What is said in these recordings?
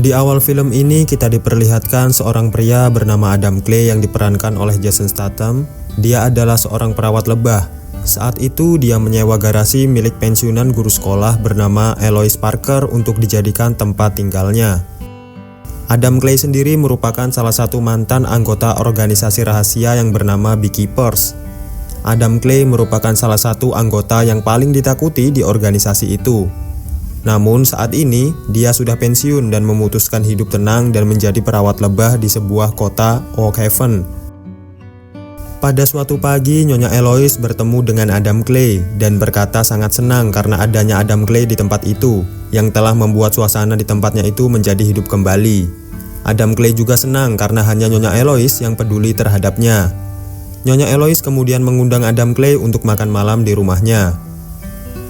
Di awal film ini kita diperlihatkan seorang pria bernama Adam Clay yang diperankan oleh Jason Statham. Dia adalah seorang perawat lebah. Saat itu dia menyewa garasi milik pensiunan guru sekolah bernama Eloise Parker untuk dijadikan tempat tinggalnya. Adam Clay sendiri merupakan salah satu mantan anggota organisasi rahasia yang bernama Beekeepers. Adam Clay merupakan salah satu anggota yang paling ditakuti di organisasi itu. Namun saat ini dia sudah pensiun dan memutuskan hidup tenang dan menjadi perawat lebah di sebuah kota Oak Haven. Pada suatu pagi Nyonya Eloise bertemu dengan Adam Clay dan berkata sangat senang karena adanya Adam Clay di tempat itu yang telah membuat suasana di tempatnya itu menjadi hidup kembali. Adam Clay juga senang karena hanya Nyonya Eloise yang peduli terhadapnya. Nyonya Eloise kemudian mengundang Adam Clay untuk makan malam di rumahnya.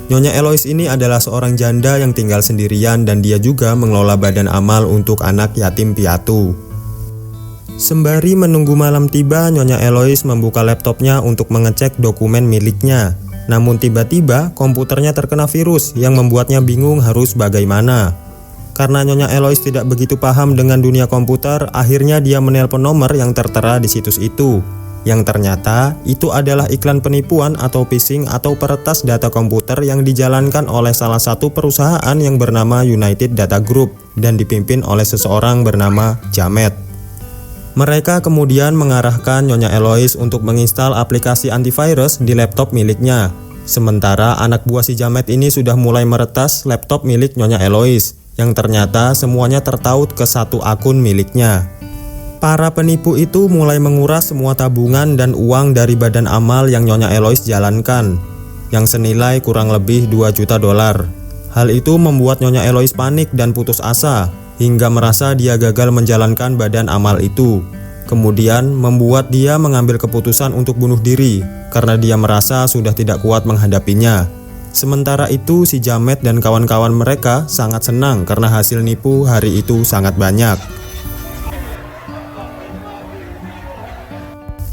Nyonya Eloise ini adalah seorang janda yang tinggal sendirian dan dia juga mengelola badan amal untuk anak yatim piatu. Sembari menunggu malam tiba, Nyonya Eloise membuka laptopnya untuk mengecek dokumen miliknya. Namun tiba-tiba komputernya terkena virus yang membuatnya bingung harus bagaimana. Karena Nyonya Eloise tidak begitu paham dengan dunia komputer, akhirnya dia menelpon nomor yang tertera di situs itu. Yang ternyata itu adalah iklan penipuan atau phishing atau peretas data komputer yang dijalankan oleh salah satu perusahaan yang bernama United Data Group dan dipimpin oleh seseorang bernama Jamet. Mereka kemudian mengarahkan Nyonya Eloise untuk menginstal aplikasi antivirus di laptop miliknya. Sementara anak buah si Jamet ini sudah mulai meretas laptop milik Nyonya Eloise, yang ternyata semuanya tertaut ke satu akun miliknya. Para penipu itu mulai menguras semua tabungan dan uang dari badan amal yang Nyonya Eloise jalankan, yang senilai kurang lebih 2 juta dolar. Hal itu membuat Nyonya Eloise panik dan putus asa, hingga merasa dia gagal menjalankan badan amal itu. Kemudian membuat dia mengambil keputusan untuk bunuh diri, karena dia merasa sudah tidak kuat menghadapinya. Sementara itu si Jamet dan kawan-kawan mereka sangat senang karena hasil nipu hari itu sangat banyak.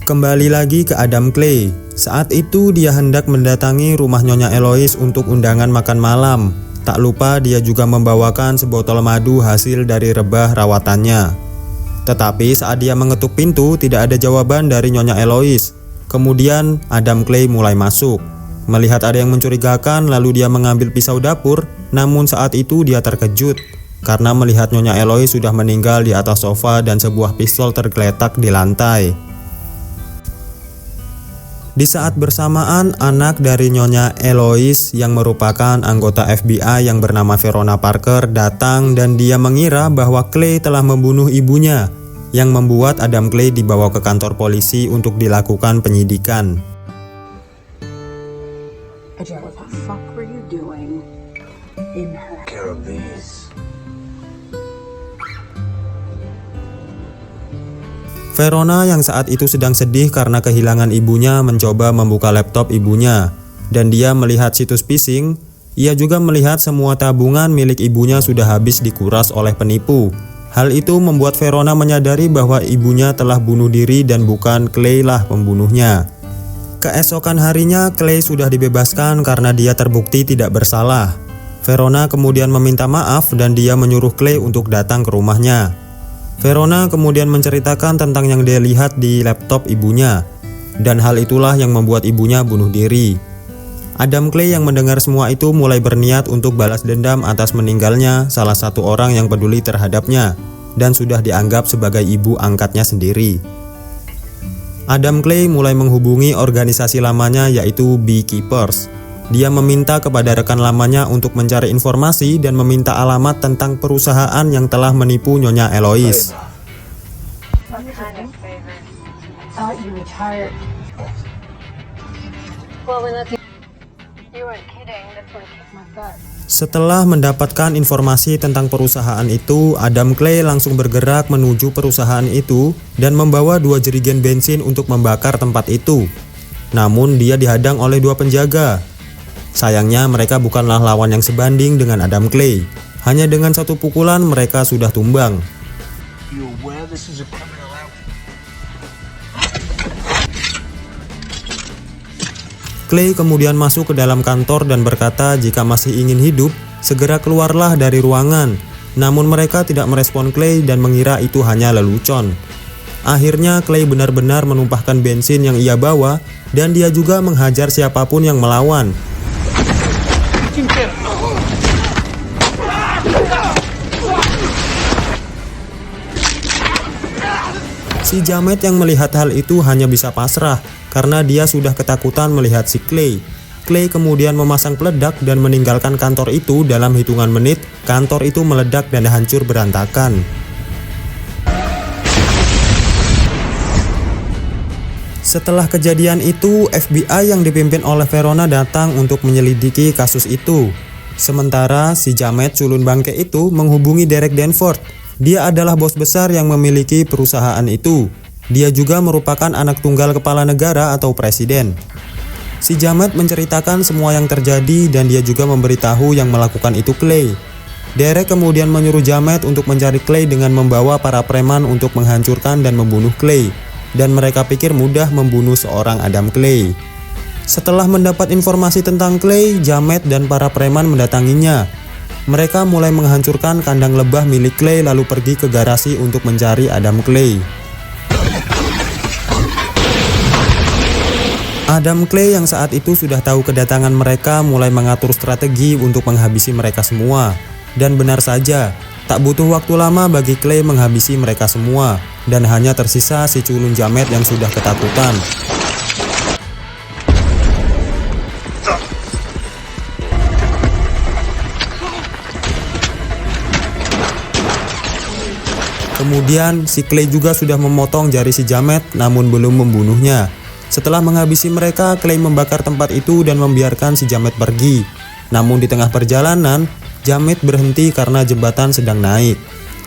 Kembali lagi ke Adam Clay. Saat itu dia hendak mendatangi rumah Nyonya Eloise untuk undangan makan malam. Tak lupa dia juga membawakan sebotol madu hasil dari rebah rawatannya. Tetapi saat dia mengetuk pintu tidak ada jawaban dari Nyonya Eloise. Kemudian Adam Clay mulai masuk. Melihat ada yang mencurigakan lalu dia mengambil pisau dapur. Namun saat itu dia terkejut karena melihat Nyonya Eloise sudah meninggal di atas sofa dan sebuah pistol tergeletak di lantai. Di saat bersamaan, anak dari Nyonya Eloise yang merupakan anggota FBI yang bernama Verona Parker datang dan dia mengira bahwa Clay telah membunuh ibunya, yang membuat Adam Clay dibawa ke kantor polisi untuk dilakukan penyidikan. What the fuck were you doing in her Caribbees? Verona yang saat itu sedang sedih karena kehilangan ibunya mencoba membuka laptop ibunya dan dia melihat situs phishing. Ia juga melihat semua tabungan milik ibunya sudah habis dikuras oleh penipu. Hal itu membuat Verona menyadari bahwa ibunya telah bunuh diri dan bukan Clay lah pembunuhnya. Keesokan harinya Clay sudah dibebaskan karena dia terbukti tidak bersalah. Verona kemudian meminta maaf dan dia menyuruh Clay untuk datang ke rumahnya. Verona kemudian menceritakan tentang yang dia lihat di laptop ibunya, dan hal itulah yang membuat ibunya bunuh diri. Adam Clay yang mendengar semua itu mulai berniat untuk balas dendam atas meninggalnya salah satu orang yang peduli terhadapnya, dan sudah dianggap sebagai ibu angkatnya sendiri. Adam Clay mulai menghubungi organisasi lamanya yaitu Beekeepers. Dia meminta kepada rekan lamanya untuk mencari informasi dan meminta alamat tentang perusahaan yang telah menipu Nyonya Eloise. Setelah mendapatkan informasi tentang perusahaan itu, Adam Clay langsung bergerak menuju perusahaan itu dan membawa 2 jerigen bensin untuk membakar tempat itu. Namun dia dihadang oleh 2 penjaga. Sayangnya mereka bukanlah lawan yang sebanding dengan Adam Clay. Hanya dengan 1 pukulan mereka sudah tumbang. Clay kemudian masuk ke dalam kantor dan berkata jika masih ingin hidup, segera keluarlah dari ruangan. Namun mereka tidak merespon Clay dan mengira itu hanya lelucon. Akhirnya Clay benar-benar menumpahkan bensin yang ia bawa dan dia juga menghajar siapapun yang melawan. Si Jamet yang melihat hal itu hanya bisa pasrah karena dia sudah ketakutan melihat si Clay. Clay kemudian memasang peledak dan meninggalkan kantor itu dalam hitungan menit. Kantor itu meledak dan hancur berantakan. Setelah kejadian itu, FBI yang dipimpin oleh Verona datang untuk menyelidiki kasus itu. Sementara si Jamet culun bangke itu menghubungi Derek Danforth. Dia adalah bos besar yang memiliki perusahaan itu. Dia juga merupakan anak tunggal kepala negara atau presiden. Si Jamet menceritakan semua yang terjadi dan dia juga memberitahu yang melakukan itu Clay. Derek kemudian menyuruh Jamet untuk mencari Clay dengan membawa para preman untuk menghancurkan dan membunuh Clay. Dan mereka pikir mudah membunuh seorang Adam Clay. Setelah mendapat informasi tentang Clay, Jamet dan para preman mendatanginya. Mereka mulai menghancurkan kandang lebah milik Clay lalu pergi ke garasi untuk mencari Adam Clay. Adam Clay yang saat itu sudah tahu kedatangan mereka mulai mengatur strategi untuk menghabisi mereka semua. Dan benar saja, tak butuh waktu lama bagi Clay menghabisi mereka semua. Dan hanya tersisa si culun Jamet yang sudah ketakutan. Kemudian si Clay juga sudah memotong jari si Jamet namun belum membunuhnya. Setelah menghabisi mereka, Clay membakar tempat itu dan membiarkan si Jamet pergi. Namun di tengah perjalanan, Jamet berhenti karena jembatan sedang naik.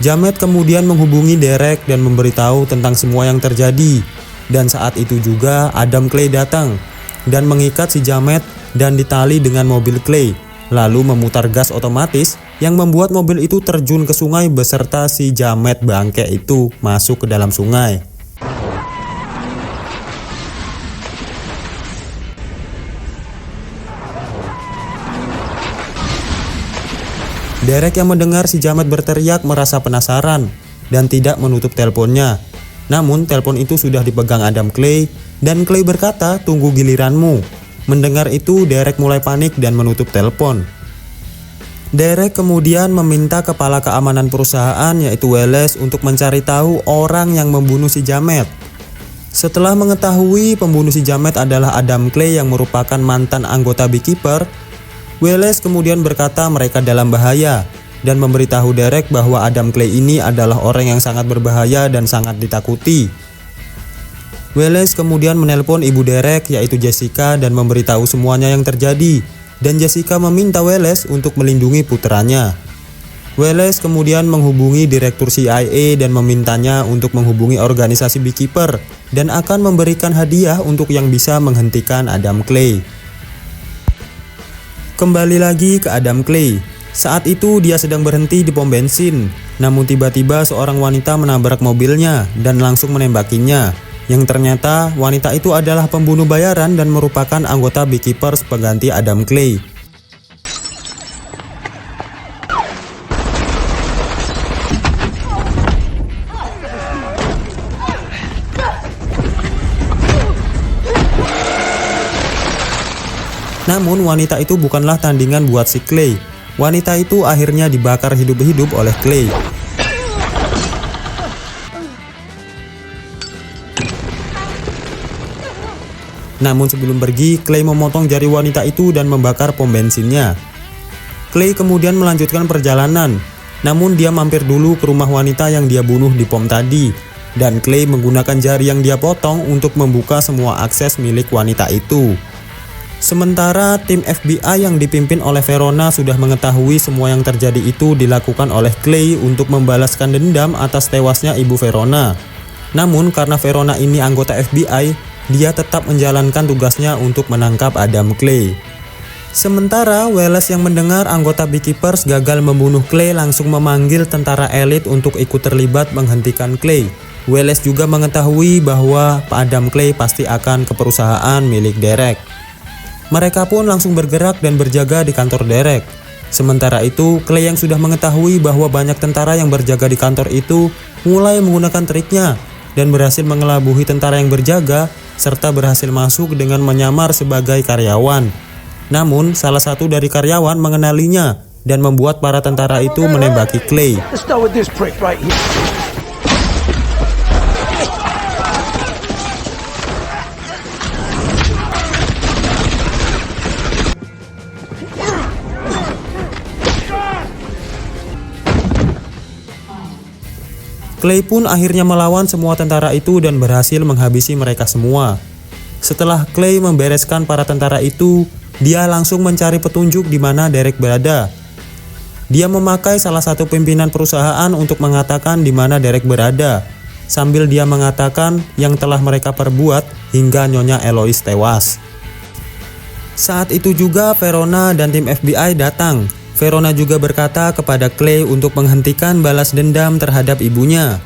Jamet kemudian menghubungi Derek dan memberitahu tentang semua yang terjadi. Dan saat itu juga Adam Clay datang dan mengikat si Jamet dan ditali dengan mobil Clay. Lalu memutar gas otomatis yang membuat mobil itu terjun ke sungai beserta si Jamet bangke itu masuk ke dalam sungai. Derek yang mendengar si Jamet berteriak merasa penasaran dan tidak menutup teleponnya. Namun telepon itu sudah dipegang Adam Clay dan Clay berkata, "Tunggu giliranmu." Mendengar itu, Derek mulai panik dan menutup telepon. Derek kemudian meminta kepala keamanan perusahaan yaitu Wallace untuk mencari tahu orang yang membunuh si Jamet. Setelah mengetahui pembunuh si Jamet adalah Adam Clay yang merupakan mantan anggota Beekeeper, Wallace kemudian berkata mereka dalam bahaya dan memberitahu Derek bahwa Adam Clay ini adalah orang yang sangat berbahaya dan sangat ditakuti. Wallace kemudian menelpon ibu Derek yaitu Jessica dan memberitahu semuanya yang terjadi. Dan Jessica meminta Wallace untuk melindungi putranya. Wallace kemudian menghubungi direktur CIA dan memintanya untuk menghubungi organisasi Beekeeper dan akan memberikan hadiah untuk yang bisa menghentikan Adam Clay. Kembali lagi ke Adam Clay. Saat itu dia sedang berhenti di pom bensin. Namun tiba-tiba seorang wanita menabrak mobilnya dan langsung menembakinya. Yang ternyata wanita itu adalah pembunuh bayaran dan merupakan anggota Beekeepers pengganti Adam Clay. Namun wanita itu bukanlah tandingan buat si Clay. Wanita itu akhirnya dibakar hidup-hidup oleh Clay. Namun sebelum pergi, Clay memotong jari wanita itu dan membakar pom bensinnya. Clay kemudian melanjutkan perjalanan, namun dia mampir dulu ke rumah wanita yang dia bunuh di pom tadi. Dan Clay menggunakan jari yang dia potong untuk membuka semua akses milik wanita itu. Sementara tim FBI yang dipimpin oleh Verona sudah mengetahui semua yang terjadi itu dilakukan oleh Clay untuk membalaskan dendam atas tewasnya ibu Verona. Namun karena Verona ini anggota FBI, dia tetap menjalankan tugasnya untuk menangkap Adam Clay. Sementara Wallace yang mendengar anggota Beekeepers gagal membunuh Clay langsung memanggil tentara elit untuk ikut terlibat menghentikan Clay. Wallace juga mengetahui bahwa Pak Adam Clay pasti akan ke perusahaan milik Derek. Mereka pun langsung bergerak dan berjaga di kantor Derek. Sementara itu, Clay yang sudah mengetahui bahwa banyak tentara yang berjaga di kantor itu mulai menggunakan triknya dan berhasil mengelabui tentara yang berjaga serta berhasil masuk dengan menyamar sebagai karyawan. Namun, salah satu dari karyawan mengenalinya dan membuat para tentara itu menembaki Clay. Let's start with this prick right here. Clay pun akhirnya melawan semua tentara itu dan berhasil menghabisi mereka semua. Setelah Clay membereskan para tentara itu, dia langsung mencari petunjuk di mana Derek berada. Dia memakai salah satu pimpinan perusahaan untuk mengatakan di mana Derek berada, sambil dia mengatakan yang telah mereka perbuat hingga Nyonya Eloise tewas. Saat itu juga Verona dan tim FBI datang. Verona juga berkata kepada Clay untuk menghentikan balas dendam terhadap ibunya.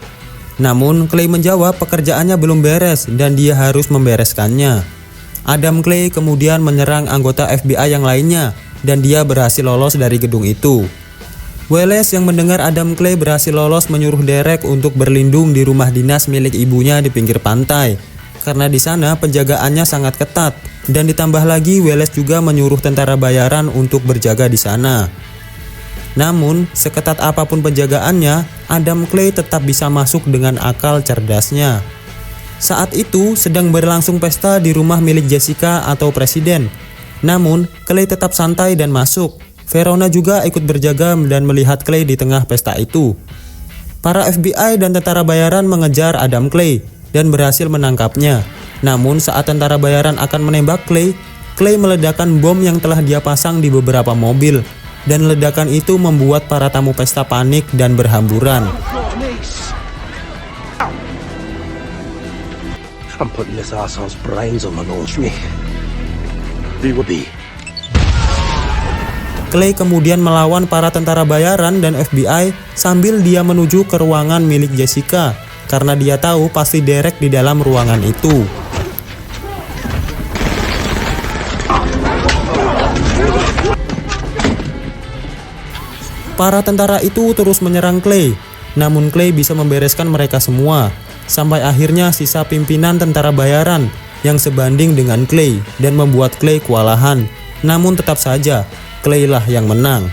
Namun Clay menjawab pekerjaannya belum beres dan dia harus membereskannya. Adam Clay kemudian menyerang anggota FBI yang lainnya dan dia berhasil lolos dari gedung itu. Wallace yang mendengar Adam Clay berhasil lolos menyuruh Derek untuk berlindung di rumah dinas milik ibunya di pinggir pantai. Karena di sana penjagaannya sangat ketat dan ditambah lagi Wallace juga menyuruh tentara bayaran untuk berjaga di sana. Namun, seketat apapun penjagaannya, Adam Clay tetap bisa masuk dengan akal cerdasnya. Saat itu sedang berlangsung pesta di rumah milik Jessica atau presiden. Namun, Clay tetap santai dan masuk. Verona juga ikut berjaga dan melihat Clay di tengah pesta itu. Para FBI dan tentara bayaran mengejar Adam Clay dan berhasil menangkapnya. Namun saat tentara bayaran akan menembak Clay, Clay meledakkan bom yang telah dia pasang di beberapa mobil. Dan ledakan itu membuat para tamu pesta panik dan berhamburan. I'm putting this asshole's brains on my nose. Be with me. Clay kemudian melawan para tentara bayaran dan FBI sambil dia menuju ke ruangan milik Jessica karena dia tahu pasti Derek di dalam ruangan itu. Para tentara itu terus menyerang Clay, namun Clay bisa membereskan mereka semua, sampai akhirnya sisa pimpinan tentara bayaran yang sebanding dengan Clay dan membuat Clay kewalahan. Namun tetap saja, Clay lah yang menang.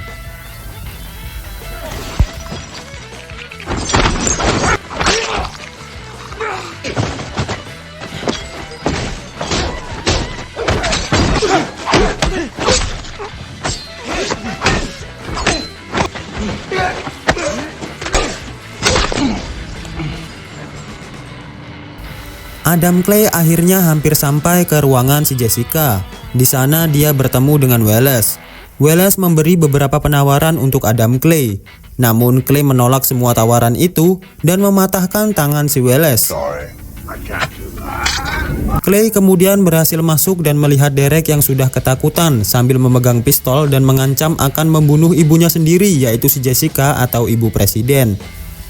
Adam Clay akhirnya hampir sampai ke ruangan si Jessica. Di sana dia bertemu dengan Wallace. Wallace memberi beberapa penawaran untuk Adam Clay. Namun Clay menolak semua tawaran itu dan mematahkan tangan si Wallace. Clay kemudian berhasil masuk dan melihat Derek yang sudah ketakutan sambil memegang pistol dan mengancam akan membunuh ibunya sendiri, yaitu si Jessica atau ibu presiden.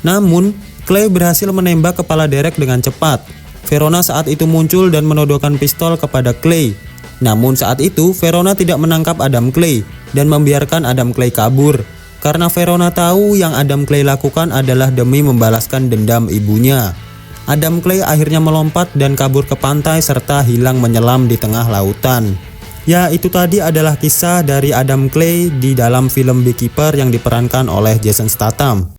Namun Clay berhasil menembak kepala Derek dengan cepat. Verona saat itu muncul dan menodongkan pistol kepada Clay. Namun saat itu Verona tidak menangkap Adam Clay dan membiarkan Adam Clay kabur. Karena Verona tahu yang Adam Clay lakukan adalah demi membalaskan dendam ibunya. Adam Clay akhirnya melompat dan kabur ke pantai serta hilang menyelam di tengah lautan. Ya, itu tadi adalah kisah dari Adam Clay di dalam film Beekeeper yang diperankan oleh Jason Statham.